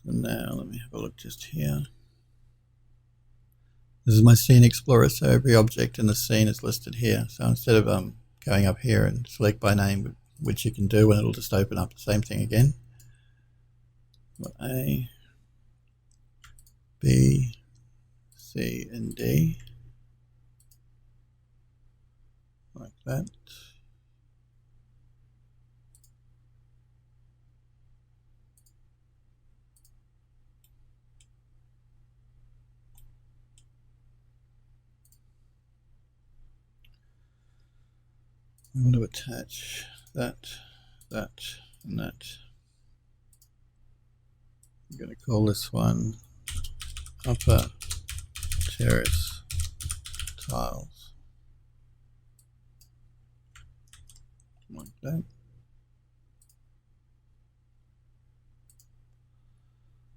And now let me have a look just here. This is my scene explorer, so every object in the scene is listed here. So instead of going up here and select by name, which you can do, and it'll just open up the same thing again. A, B, C, and D, like that. I want to attach that, and that. I'm going to call this one upper terrace tiles, like that.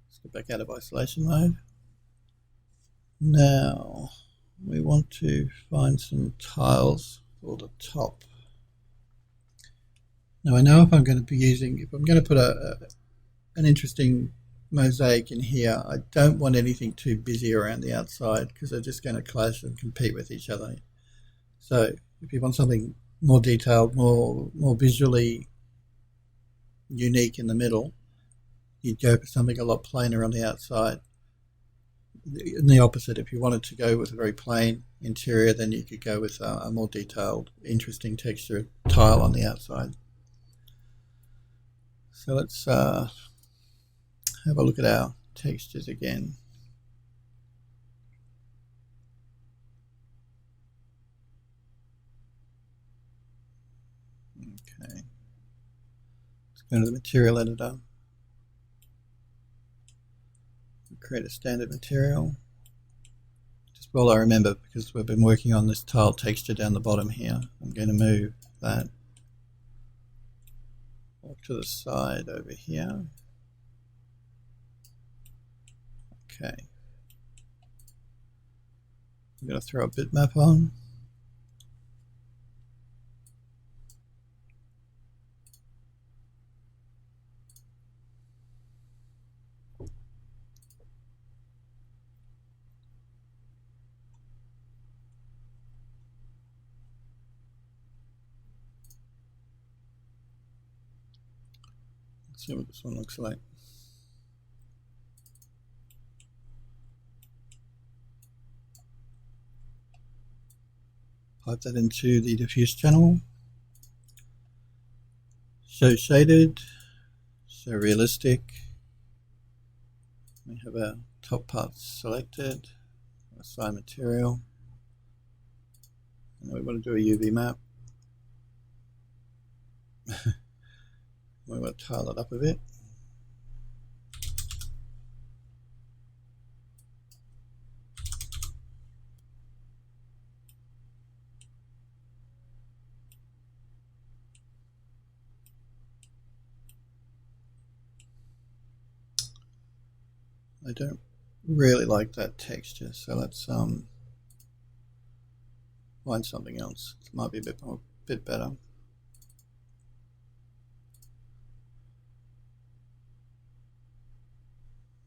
Let's get back out of isolation mode. Now we want to find some tiles for the top. Now I know if I'm going to put an interesting mosaic in here, I don't want anything too busy around the outside because they're just going to clash and compete with each other. So if you want something more detailed, more visually unique in the middle, you'd go for something a lot plainer on the outside. And the opposite, if you wanted to go with a very plain interior, then you could go with a more detailed, interesting texture tile on the outside. So let's have a look at our textures again. Okay, let's go to the material editor. Create a standard material. Just while I remember, because we've been working on this tile texture down the bottom here, I'm going to move that off to the side over here. Okay. I'm going to throw a bitmap on. Let's see what this one looks like. Pipe that into the diffuse channel. Show shaded, show realistic. We have our top parts selected. Assign material. And we want to do a UV map. We want to tile it up a bit. I don't really like that texture, so let's find something else. It might be a bit better.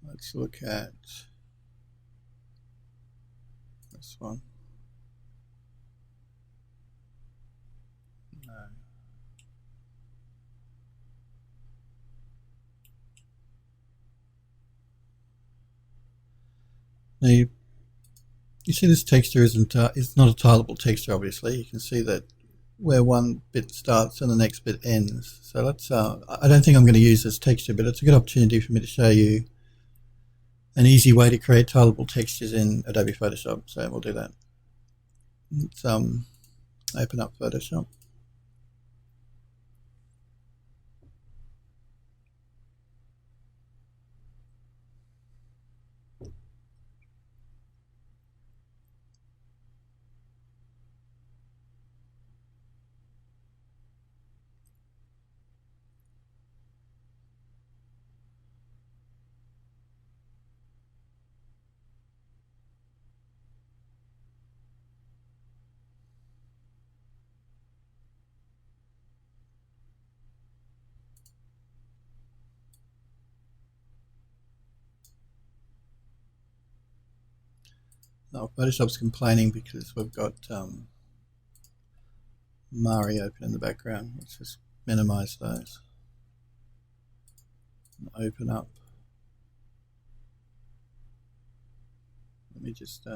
Let's look at this one. No. Now you see this texture isn't it's not a tileable texture. Obviously, you can see that where one bit starts and the next bit ends. So let's. I don't think I'm going to use this texture, but it's a good opportunity for me to show you an easy way to create tileable textures in Adobe Photoshop. So we'll do that. Let's open up Photoshop. Oh, Photoshop's complaining because we've got Mari open in the background. Let's just minimize those. And open up. Let me just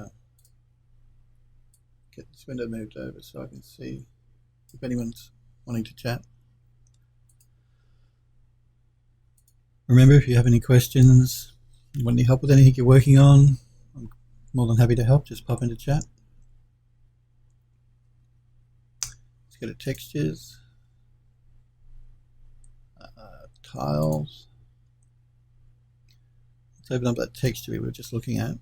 get this window moved over so I can see if anyone's wanting to chat. Remember, if you have any questions, you want any help with anything you're working on, I'm more than happy to help. Just pop into chat. Let's go to textures, tiles. Let's open up that texture we were just looking at.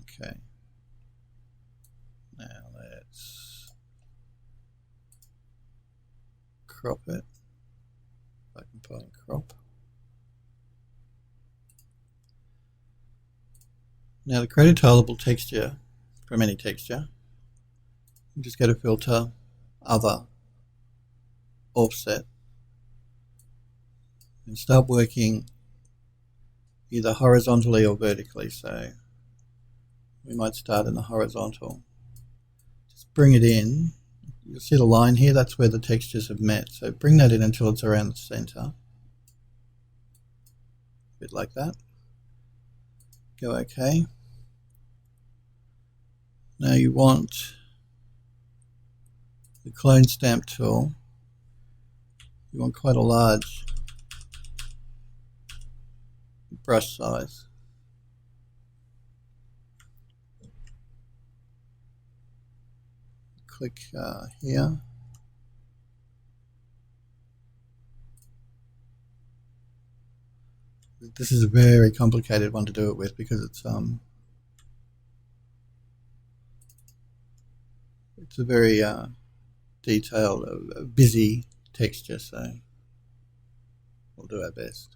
Okay. Now let's crop it. I can find crop. Now to create a tileable texture from any texture, you just go to filter, other, offset, and start working either horizontally or vertically. So we might start in the horizontal. Just bring it in. You'll see the line here, that's where the textures have met. So bring that in until it's around the center. A bit like that. Go OK. Now you want the clone stamp tool. You want quite a large brush size. Click here. This is a very complicated one to do it with because it's a very detailed, busy texture, so we'll do our best.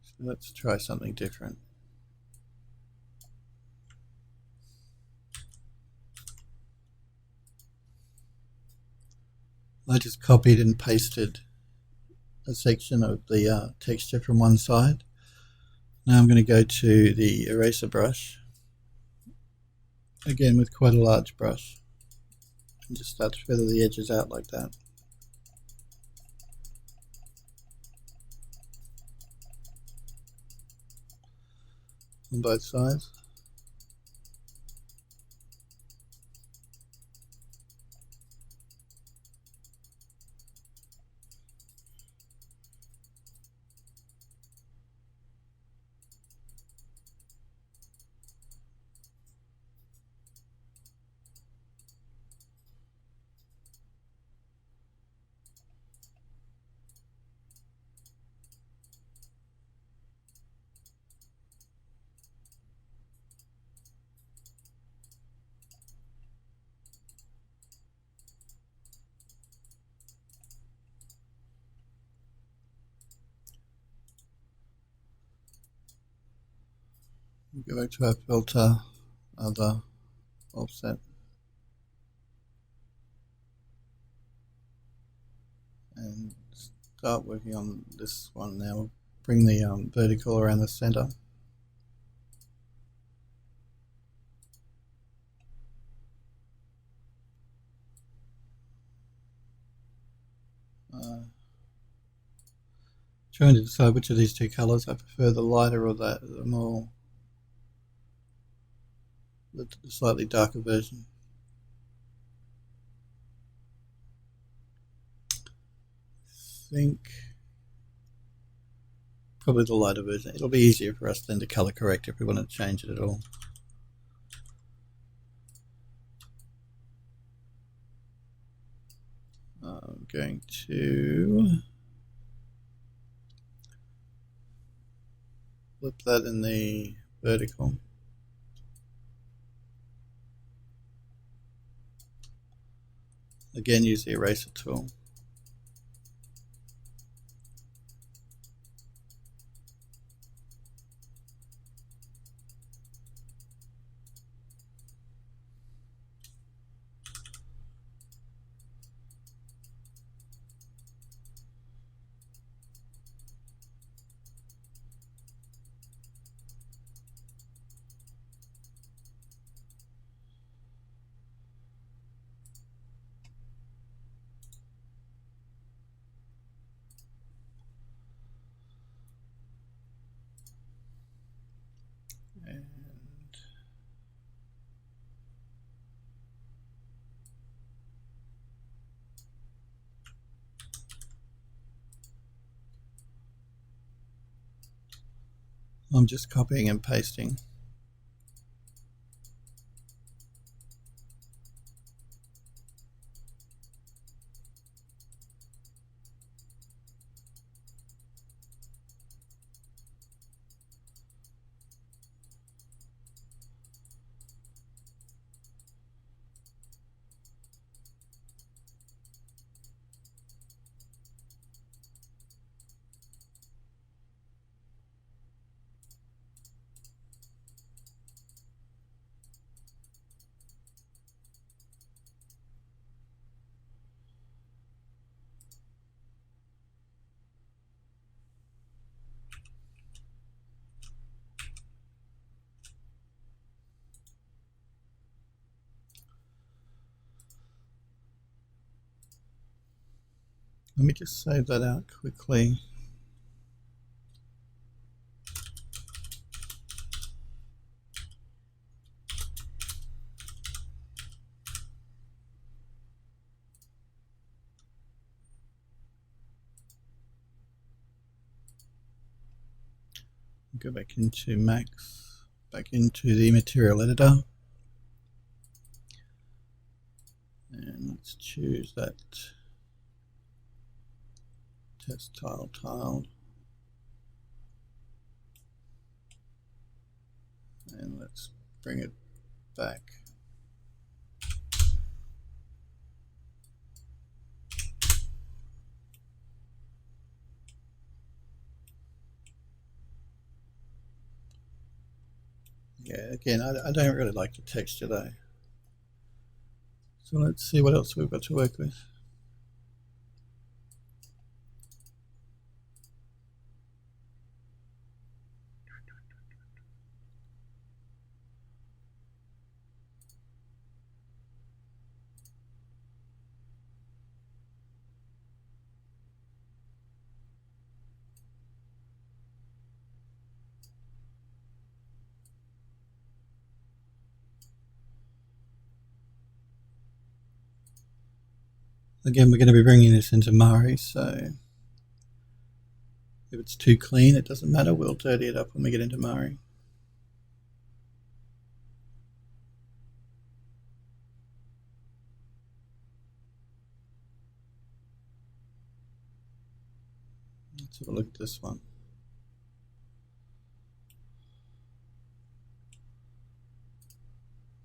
So let's try something different. I just copied and pasted a section of the texture from one side. Now I'm going to go to the eraser brush, again with quite a large brush, and just start to feather the edges out like that. On both sides. Go back to our filter, other, offset, and start working on this one now. Bring the vertical around the center. Trying to decide which of these two colors I prefer, the lighter or the more, the slightly darker version. I think probably the lighter version. It'll be easier for us then to color correct if we want to change it at all. I'm going to flip that in the vertical. Again, use the eraser tool. I'm just copying and pasting. Let me just save that out quickly. Go back into Max, back into the material editor, and let's choose that test tile, and let's bring it back. Yeah, again, I don't really like the texture though. So let's see what else we've got to work with. Again, we're going to be bringing this into Mari, so if it's too clean, it doesn't matter. We'll dirty it up when we get into Mari. Let's have a look at this one.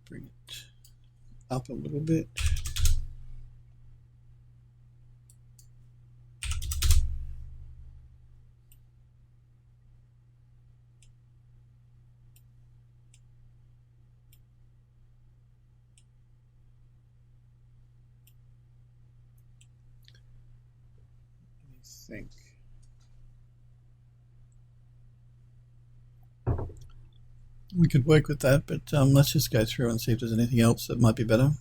Bring it up a little bit. Think. We could work with that, but let's just go through and see if there's anything else that might be better.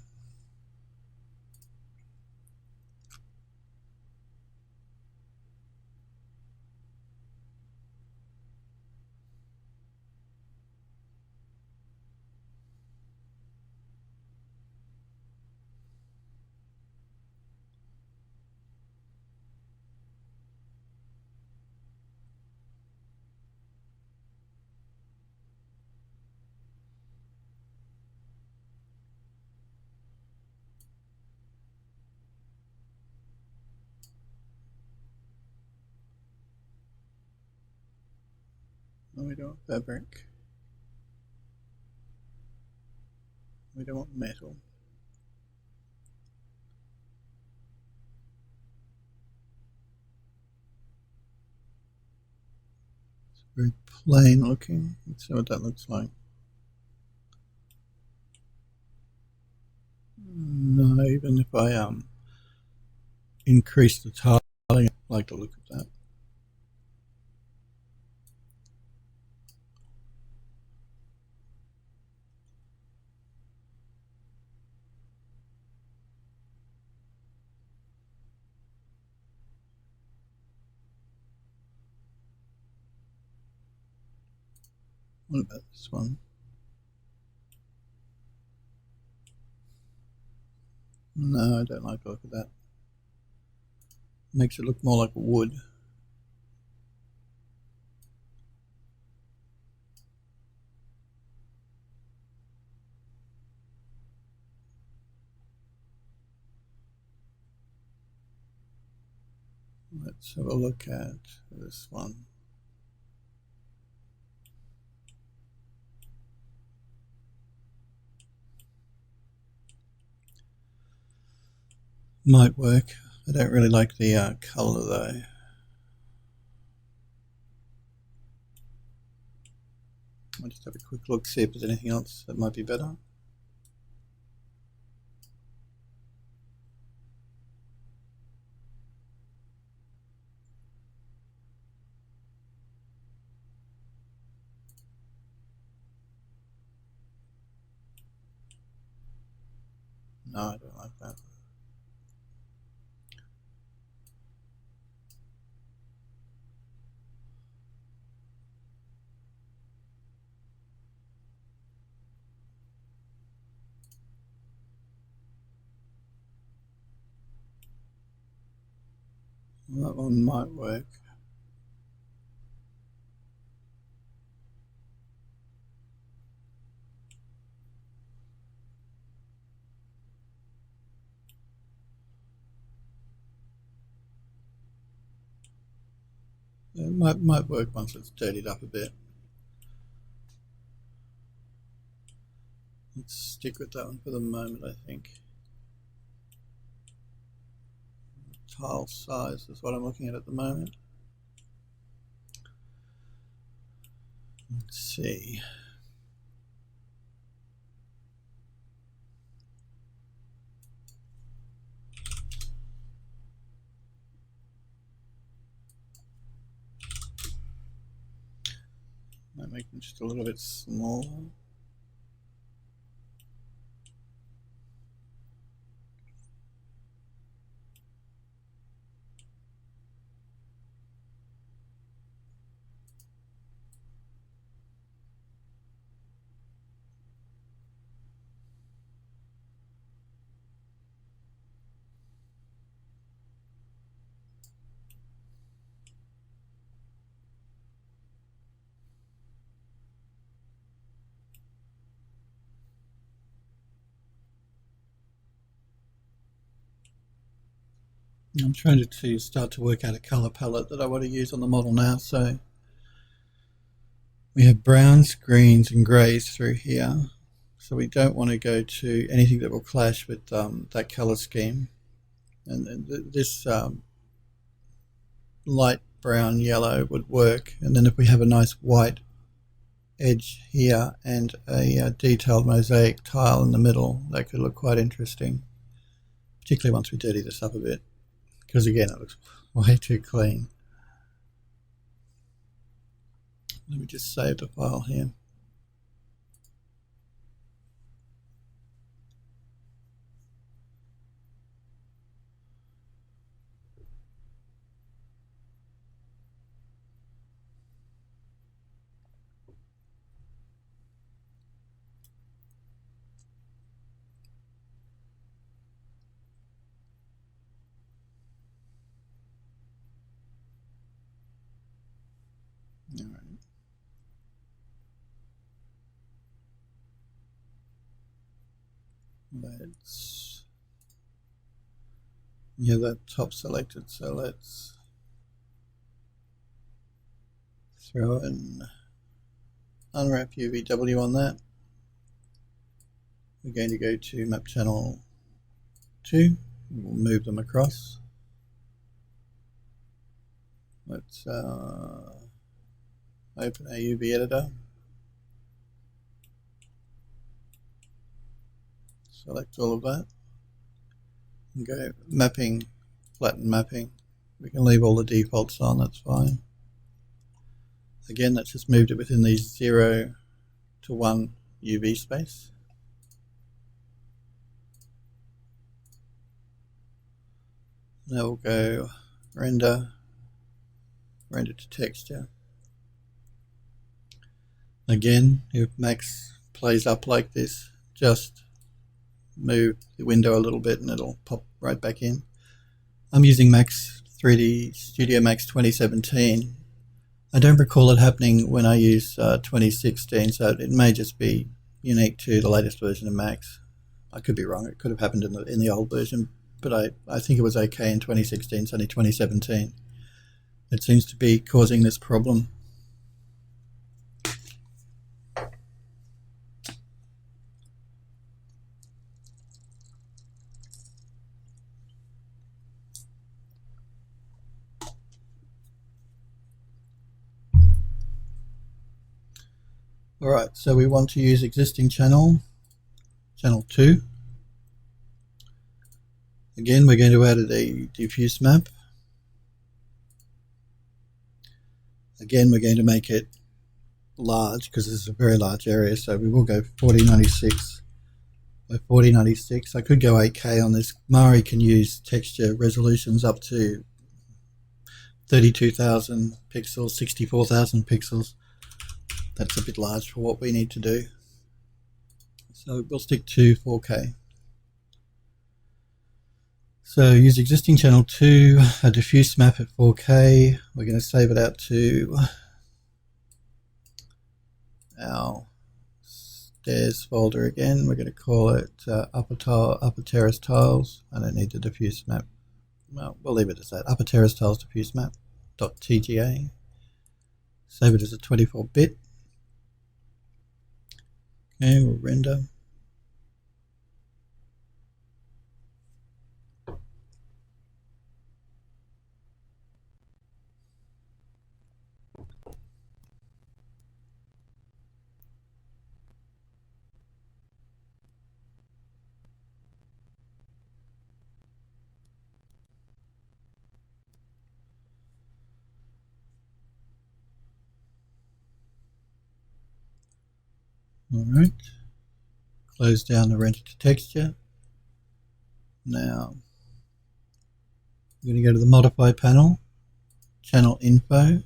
No, we don't want fabric. We don't want metal. It's very plain looking. Let's see what that looks like. No, even if I increase the tiling, I like the look of that. What about this one? No, I don't like the look of that. Makes it look more like wood. So we'll look at this one. Might work. I don't really like the color though. I'll just have a quick look, see if there's anything else that might be better. No, I don't like that. That one might work. It might work once it's dirtied up a bit. Let's stick with that one for the moment, I think. Tile size is what I'm looking at the moment. Let's see. Might make them just a little bit smaller. I'm trying to start to work out a color palette that I want to use on the model now. So we have browns, greens and greys through here. So we don't want to go to anything that will clash with that color scheme. And this light brown yellow would work. And then if we have a nice white edge here and a detailed mosaic tile in the middle, that could look quite interesting, particularly once we dirty this up a bit. Because again, it looks way too clean. Let me just save the file here. All right. Let's, yeah, that top selected, so let's throw an unwrap UVW on that. We're going to go to map channel 2, we'll move them across. Let's open our UV editor, select all of that, and go mapping, flatten mapping. We can leave all the defaults on, that's fine. Again, that's just moved it within the 0 to 1 UV space. Now we'll go render to texture. Again, if Max plays up like this, just move the window a little bit and it'll pop right back in. I'm using Max 3D Studio Max 2017. I don't recall it happening when I use 2016, so it may just be unique to the latest version of Max. I could be wrong, it could have happened in the old version, but I think it was okay in 2016, it's only 2017. that seems to be causing this problem. Alright, so we want to use existing channel 2. Again, we're going to add a diffuse map. Again, we're going to make it large because this is a very large area, so we will go 4096 by 4096. I could go 8K on this. Mari can use texture resolutions up to 32,000 pixels, 64,000 pixels. That's a bit large for what we need to do. So we'll stick to 4K. So use existing channel 2, a diffuse map at 4K. We're going to save it out to our stairs folder again. We're going to call it upper terrace tiles. I don't need the diffuse map. Well, we'll leave it as that. Upper terrace tiles diffuse map .tga. Save it as a 24-bit. Okay, we'll render. Alright, close down the render to texture. Now, we're going to go to the modify panel, channel info.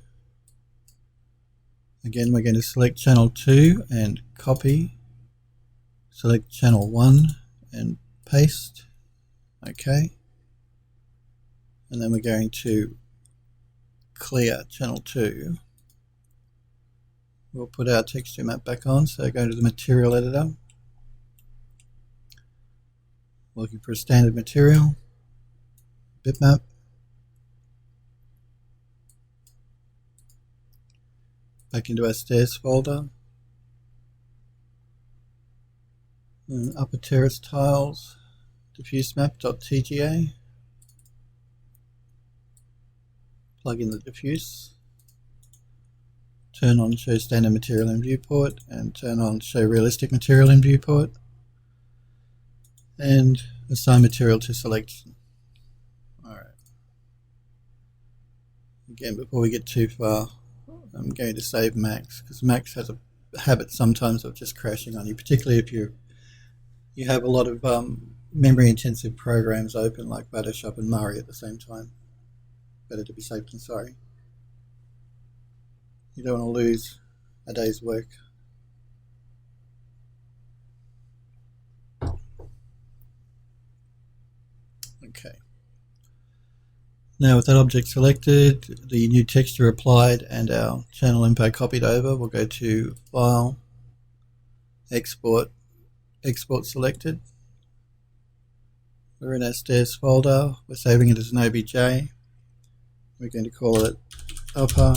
Again, we're going to select channel 2 and copy. Select channel 1 and paste. Okay. And then we're going to clear channel 2. We'll put our texture map back on, so go to the material editor. Looking for a standard material, bitmap. Back into our stairs folder. And upper terrace tiles, diffuse map.tga. Plug in the diffuse. Turn on show standard material in viewport and turn on show realistic material in viewport, and assign material to selection. Alright. Again, before we get too far, I'm going to save Max, because Max has a habit sometimes of just crashing on you, particularly if you have a lot of memory intensive programs open like Photoshop and Mari at the same time. Better to be safe than sorry. You don't want to lose a day's work. Okay. Now with that object selected, the new texture applied, and our channel info copied over, we'll go to File, Export, Export selected. We're in our stairs folder. We're saving it as an OBJ. We're going to call it Upper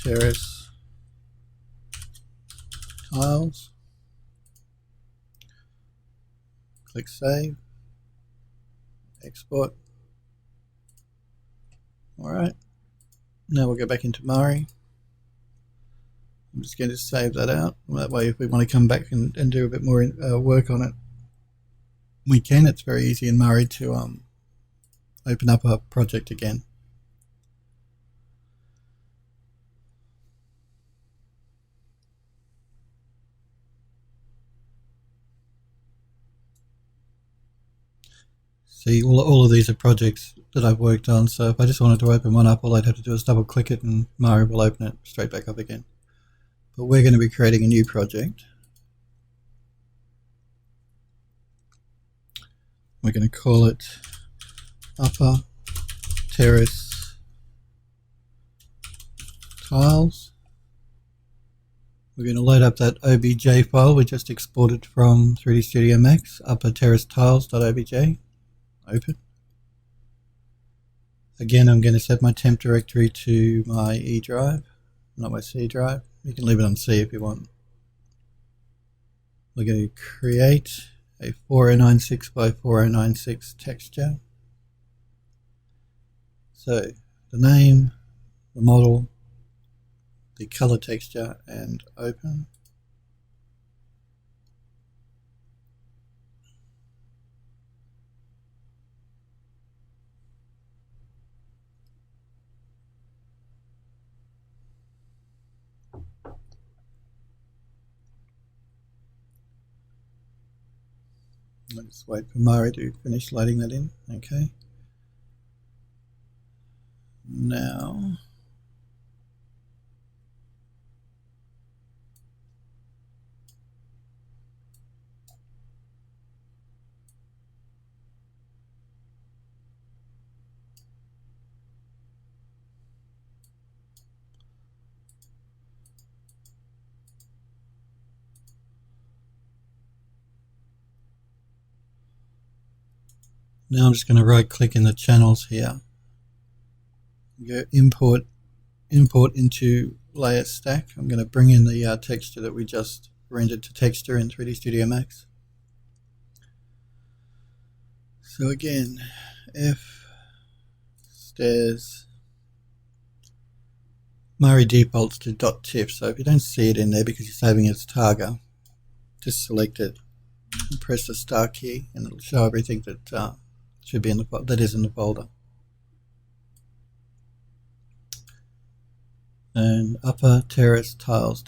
Terrace Tiles. Click Save. Export. Alright. Now we'll go back into Mari. I'm just going to save that out. That way if we want to come back and do a bit more work on it, we can. It's very easy in Mari to open up a project again. See, all of these are projects that I've worked on, so if I just wanted to open one up, all I'd have to do is double click it and Mari will open it straight back up again. But we're going to be creating a new project. We're going to call it Upper Terrace Tiles. We're going to load up that OBJ file we just exported from 3D Studio Max, upper terrace tiles.obj. Open. Again, I'm going to set my temp directory to my E drive, not my C drive. You can leave it on C if you want. We're going to create a 4096 by 4096 texture. So the name, the model, the color texture, and open. I'll just wait for Mari to finish loading that in. Okay. Now, I'm just going to right click in the channels here. Go import into layer stack. I'm going to bring in the texture that we just rendered to texture in 3D Studio Max. So again, F stairs. Mari defaults to .tiff, so if you don't see it in there because you're saving it as Targa, just select it and press the star key, and it'll show everything that should be in the that is in the folder. And upper terrace tiles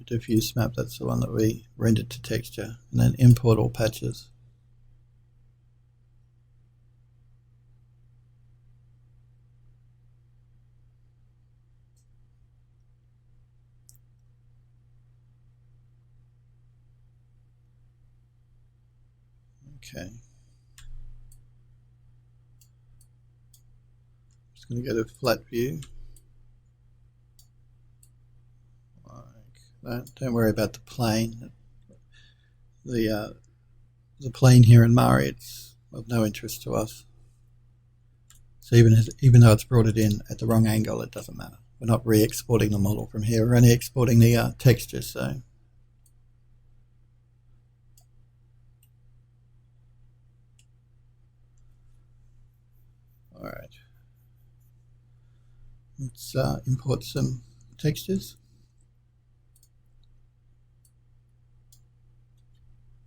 diffuse map, that's the one that we rendered to texture, and then import all patches. Okay. Just going to go to flat view. Don't worry about the plane. The plane here in Mari, it's of no interest to us. So even though it's brought it in at the wrong angle, it doesn't matter. We're not re-exporting the model from here. We're only exporting the texture. So all right, let's import some textures.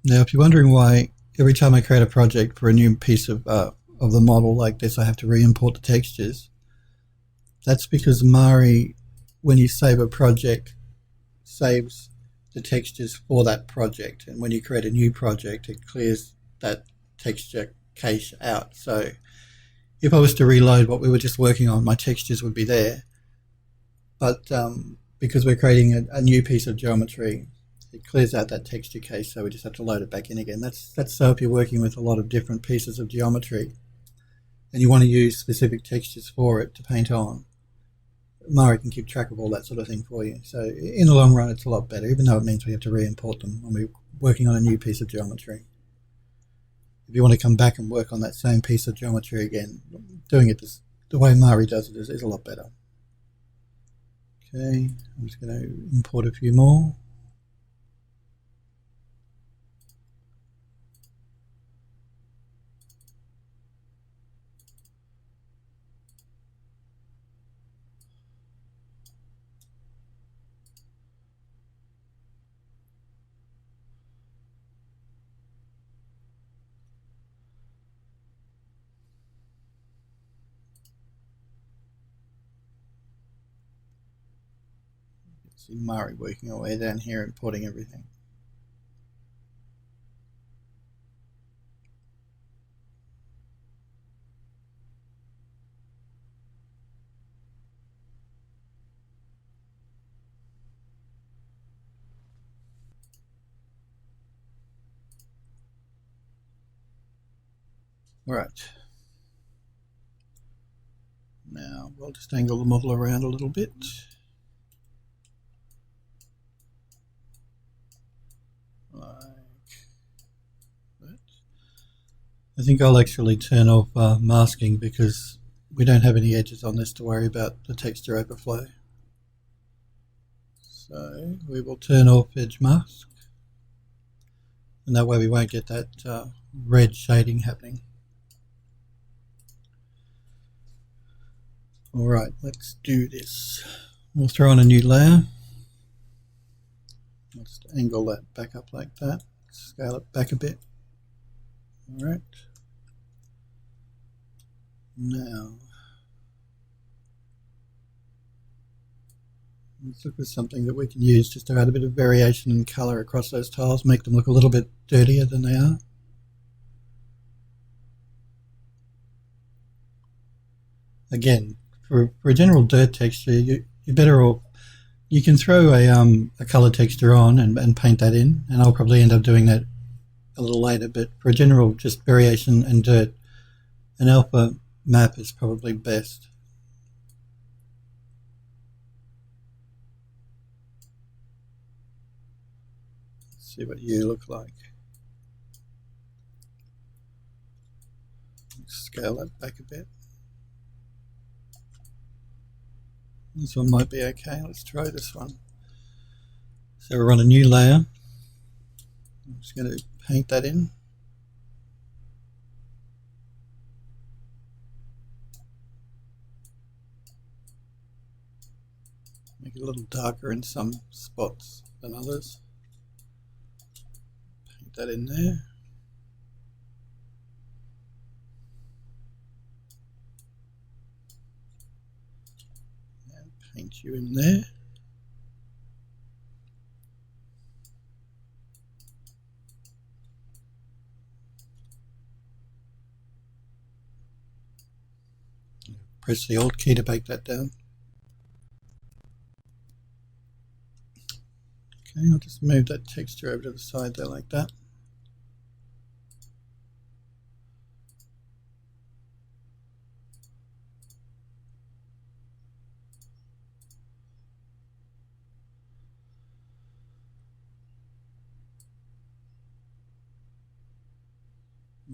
Now, if you're wondering why every time I create a project for a new piece of the model like this, I have to re-import the textures, that's because Mari, when you save a project, saves the textures for that project. And when you create a new project, it clears that texture cache out. So if I was to reload what we were just working on, my textures would be there. But because we're creating a new piece of geometry, it clears out that texture cache, so we just have to load it back in again. That's so if you're working with a lot of different pieces of geometry and you want to use specific textures for it to paint on, Mari can keep track of all that sort of thing for you. So in the long run, it's a lot better, even though it means we have to re-import them when we're working on a new piece of geometry. If you want to come back and work on that same piece of geometry again, doing it the way Mari does it is a lot better. Okay, I'm just going to import a few more. See Mari working our way down here, importing everything. All right. Now we'll just angle the model around a little bit. Like that. I think I'll actually turn off masking because we don't have any edges on this to worry about the texture overflow. So we will turn off edge mask, and that way we won't get that red shading happening. Alright, let's do this. We'll throw on a new layer. Let's angle that back up like that. Scale it back a bit. Alright. Now, let's look for something that we can use just to add a bit of variation in colour across those tiles, make them look a little bit dirtier than they are. Again, for a general dirt texture, you're better off, you can throw a colour texture on and paint that in, and I'll probably end up doing that a little later, but for a general just variation and dirt, an alpha map is probably best. Let's see what you look like. Scale that back a bit. This one might be okay. Let's try this one. So we're on a new layer. I'm just going to paint that in. Make it a little darker in some spots than others. Paint that in there. And paint you in there. Press the Alt key to bake that down. Okay, I'll just move that texture over to the side there like that.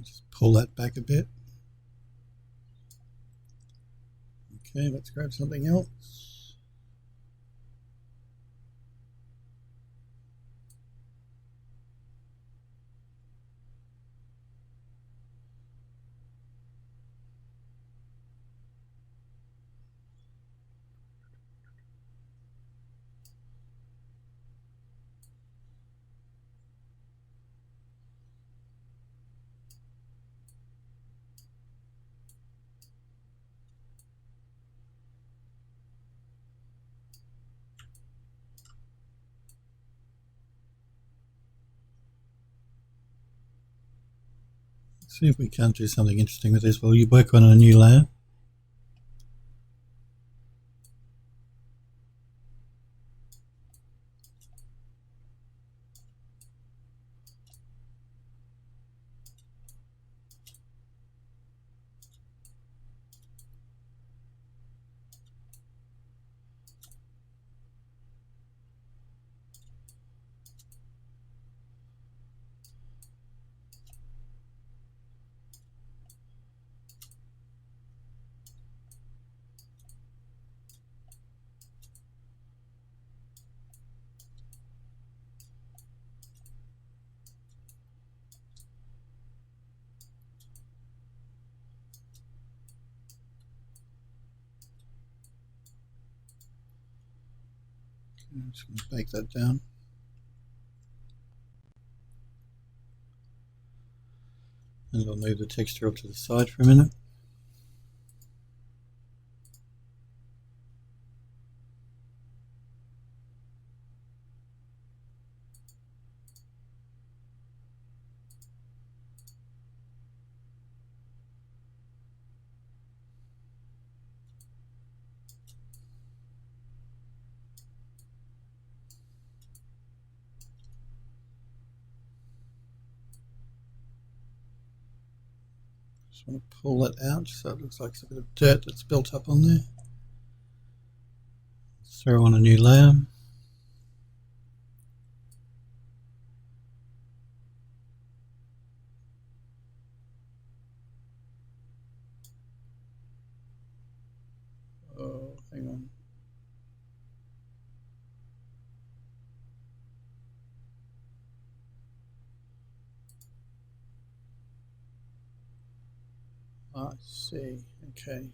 Just pull that back a bit. Okay, let's grab something else. See if we can't do something interesting with this while you work on a new layer. I'm just going to bake that down. And we'll move the texture up to the side for a minute. Just want to pull that out so it looks like there's a bit of dirt that's built up on there. Let's throw on a new layer. I see. Okay.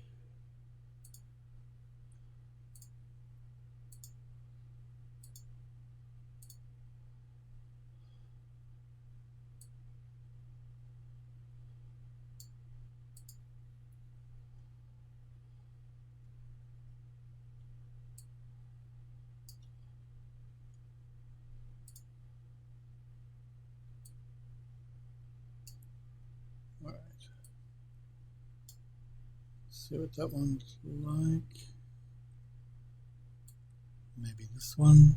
All right. See what that one's like. Maybe this one.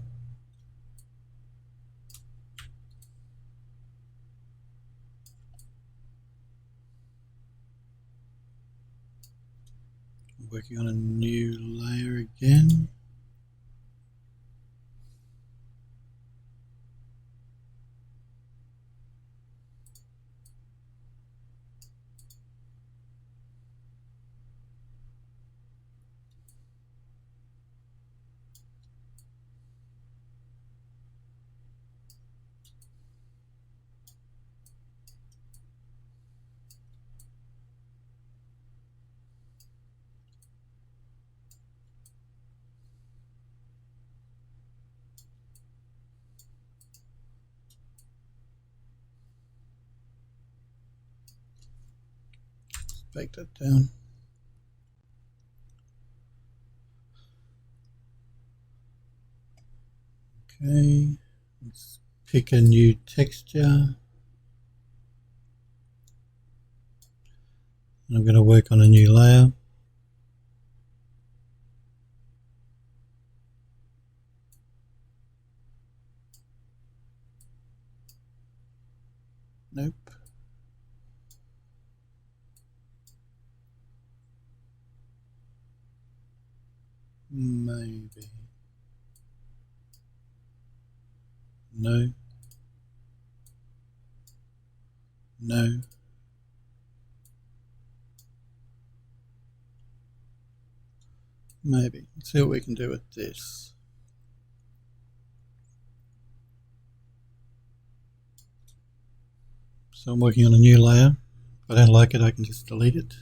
Working on a new layer again. Bake that down. Okay, let's pick a new texture. I'm going to work on a new layer. Nope. Maybe. No. No. Maybe. Let's see what we can do with this. So I'm working on a new layer. If I don't like it, I can just delete it.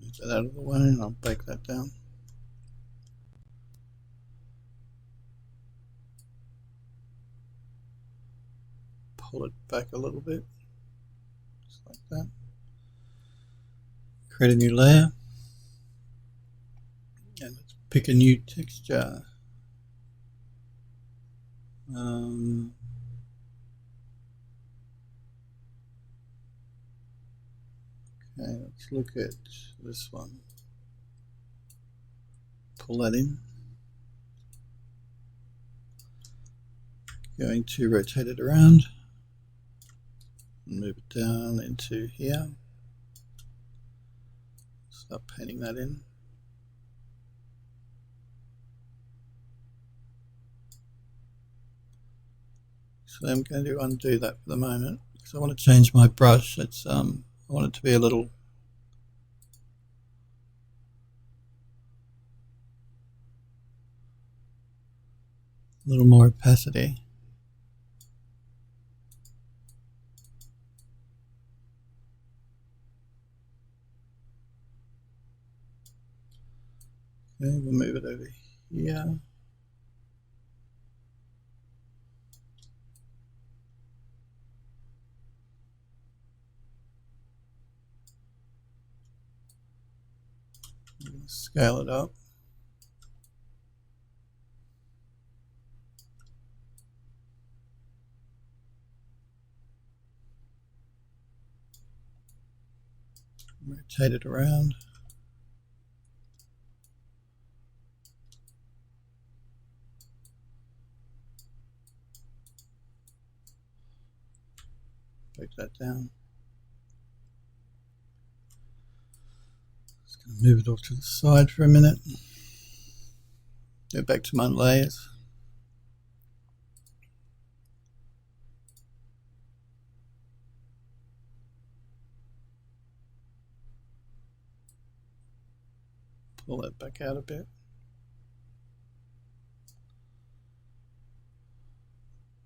Move that out of the way and I'll bake that down. Pull it back a little bit, just like that. Create a new layer. And let's pick a new texture. Okay, let's look at this one. Pull that in. Going to rotate it around and move it down into here. Start painting that in. So I'm going to undo that for the moment because I want to change my brush. It's I want it to be a little more opacity. Okay, we'll move it over here. Scale it up. rotate it around. Break that down. Just going to move it off to the side for a minute. Go back to my layers. Pull that back out a bit.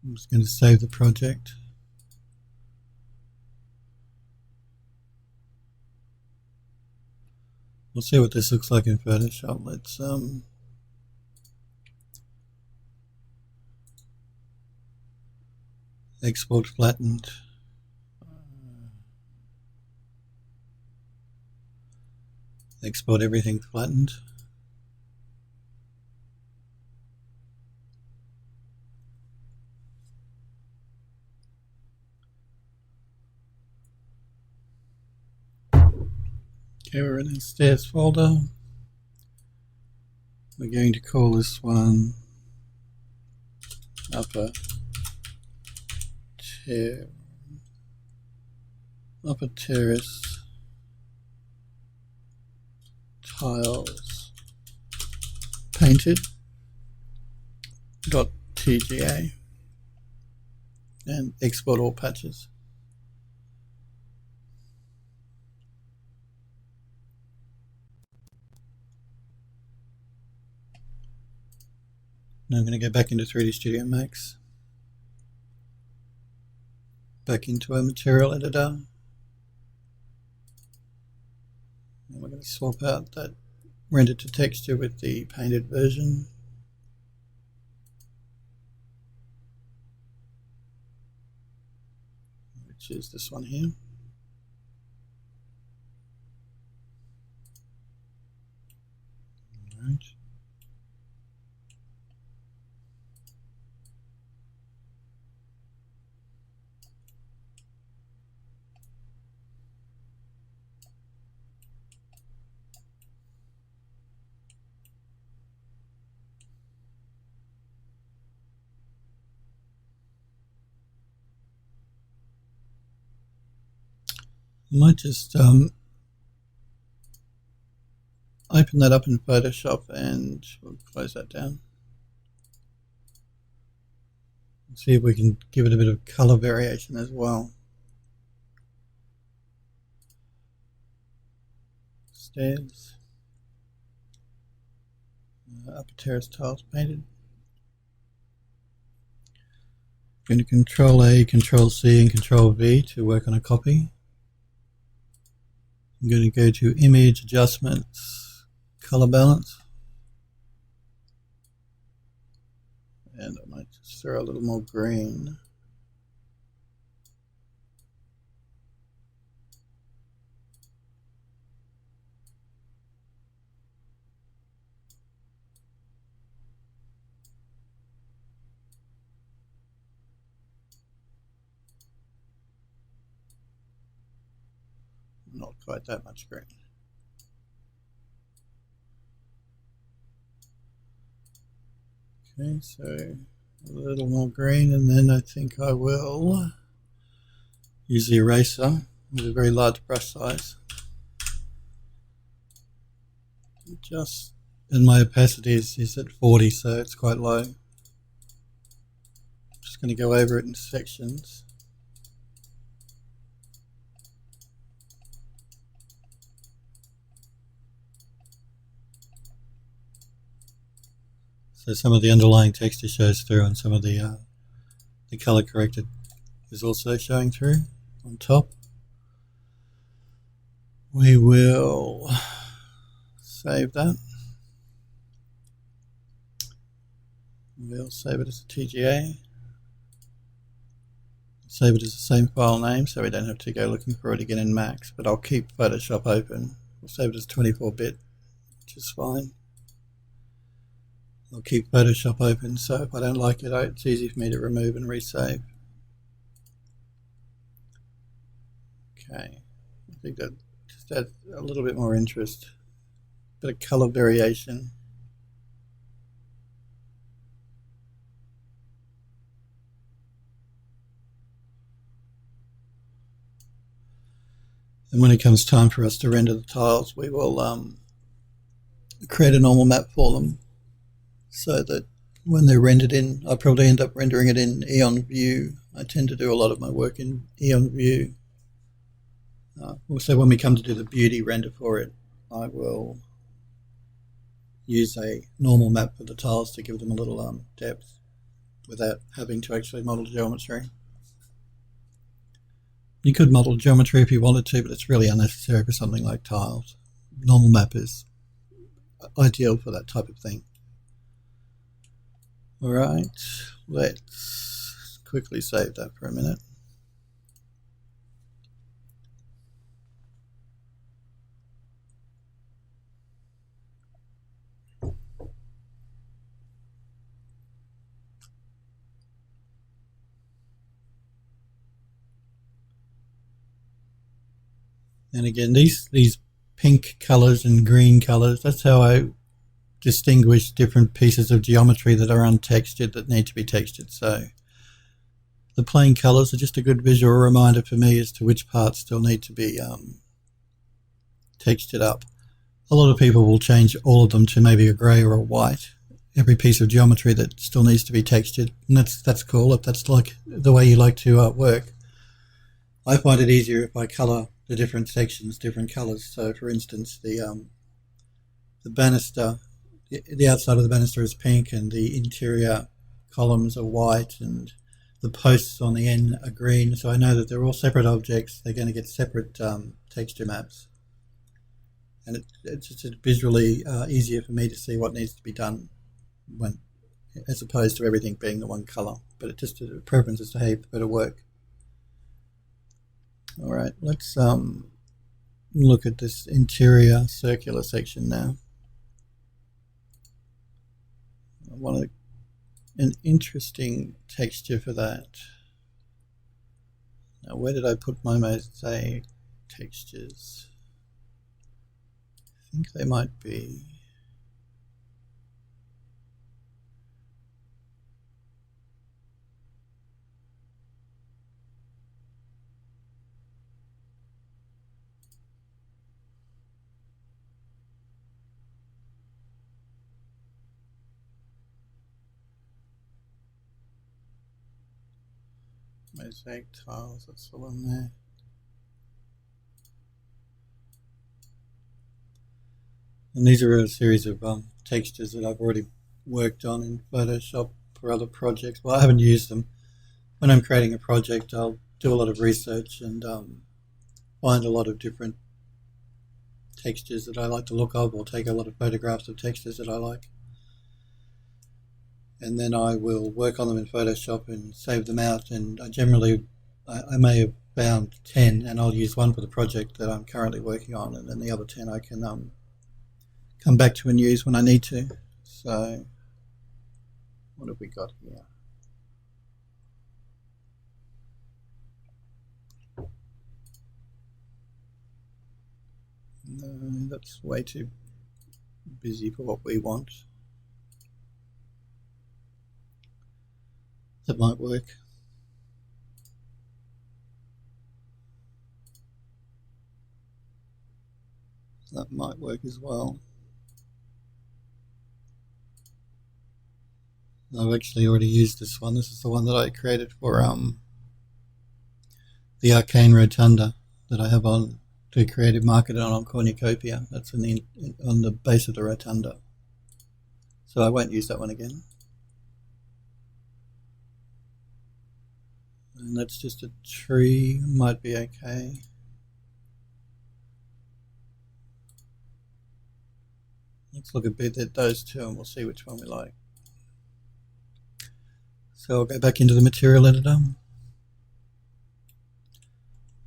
I'm just going to save the project. We'll see what this looks like in Photoshop. Let's export flattened. Export everything flattened. Okay, we're in the stairs folder. We're going to call this one upper terrace tiles painted .tga and export all patches. Now I'm going to go back into 3D Studio Max, back into our material editor, and we're going to swap out that render to texture with the painted version. Which is this one here. All right. I might just open that up in Photoshop and we'll close that down. See if we can give it a bit of color variation as well. Stairs. Upper terrace tiles painted. I'm going to Control A, Control C and Control V to work on a copy. I'm going to go to Image Adjustments, Color Balance, and I might just throw a little more green. Not quite that much green. Okay, so a little more green, and then I think I will use the eraser with a very large brush size. Just, and my opacity is at 40, so it's quite low. I'm just going to go over it in sections. So some of the underlying texture shows through, and some of the color corrected is also showing through on top. We will save that. We'll save it as a TGA. Save it as the same file name so we don't have to go looking for it again in Max, but I'll keep Photoshop open. We'll save it as 24-bit, which is fine. I'll keep Photoshop open, so if I don't like it, it's easy for me to remove and resave. Okay, I think that Just add a little bit more interest, bit of color variation. And when it comes time for us to render the tiles, we will create a normal map for them, so that when they're rendered in, I probably end up rendering it in Eon View. I tend to do a lot of my work in Eon View. Also, when we come to do the beauty render for it, I will use a normal map for the tiles to give them a little depth without having to actually model geometry. You could model geometry if you wanted to, but it's really unnecessary for something like tiles. Normal map is ideal for that type of thing. Alright, let's quickly save that for a minute. And again, these pink colors and green colors, that's how I distinguish different pieces of geometry that are untextured that need to be textured. So the plain colors are just a good visual reminder for me as to which parts still need to be textured up. A lot of people will change all of them to maybe a grey or a white, every piece of geometry that still needs to be textured, and that's cool if that's like the way you like to work. I find it easier if I colour the different sections different colours. So for instance, the banister, the outside of the banister is pink and the interior columns are white and the posts on the end are green, so I know that they're all separate objects. They're going to get separate texture maps, and it's just visually easier for me to see what needs to be done when, as opposed to everything being the one colour. But it just a preference as to how you prefer to work. Alright, let's look at this interior circular section now. I want an interesting texture for that. Now, where did I put my mosaic textures? I think they might be... mosaic tiles, that's the one there. And these are a series of textures that I've already worked on in Photoshop for other projects. Well, I haven't used them. When I'm creating a project, I'll do a lot of research and find a lot of different textures that I like to look up, or take a lot of photographs of textures that I like. And then I will work on them in Photoshop and save them out, and I may have found 10 and I'll use one for the project that I'm currently working on, and then the other 10 I can come back to and use when I need to. So what have we got here? No, that's way too busy for what we want. That might work. That might work as well. I've actually already used this one. This is the one that I created for the Arcane Rotunda that I have on to Creative Marketing on Cornucopia. That's on the base of the rotunda. So I won't use that one again. And that's just a tree, might be okay. Let's look a bit at those two and we'll see which one we like. So I'll go back into the material editor.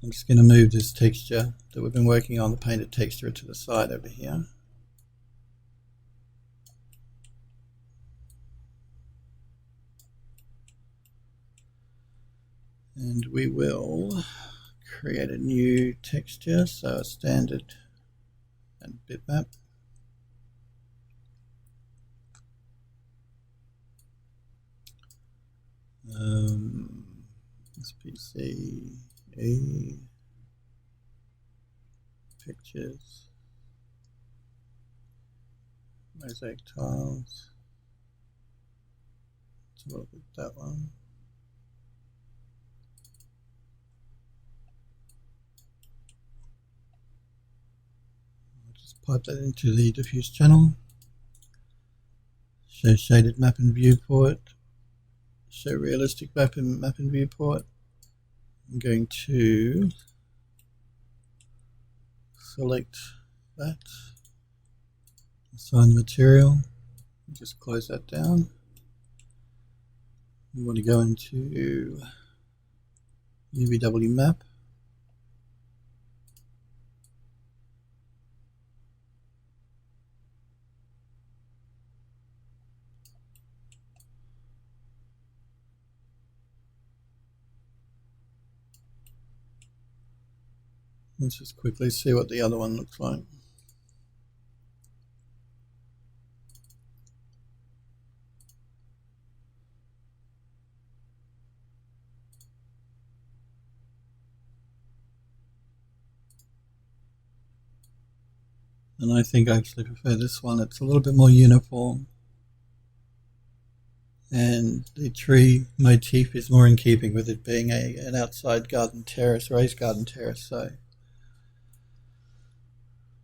I'm just going to move this texture that we've been working on, the painted texture, to the side over here. And we will create a new texture, so a standard and bitmap. SPC E pictures, mosaic tiles. Let's look at that one. I'll just pipe that into the diffuse channel. Show shaded map and viewport. Show realistic map and viewport. I'm going to select that, assign material, just close that down. We want to go into UVW map. Let's just quickly see what the other one looks like. And I think I actually prefer this one. It's a little bit more uniform. And the tree motif is more in keeping with it being an outside garden terrace, raised garden terrace. So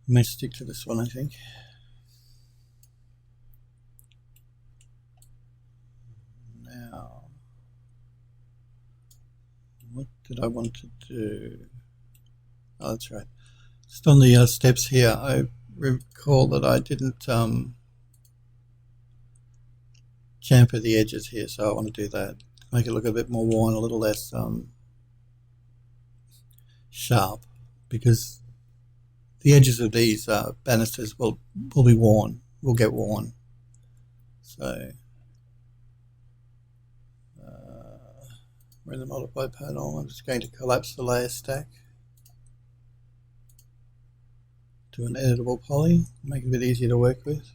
I may stick to this one, I think. Now, what did I want to do? Oh, that's right. Just on the steps here, I recall that I didn't chamfer the edges here, so I want to do that. Make it look a bit more worn, a little less sharp, because the edges of these banisters will be worn, will get worn. So we're in the modify panel. I'm just going to collapse the layer stack to an editable poly, make it a bit easier to work with.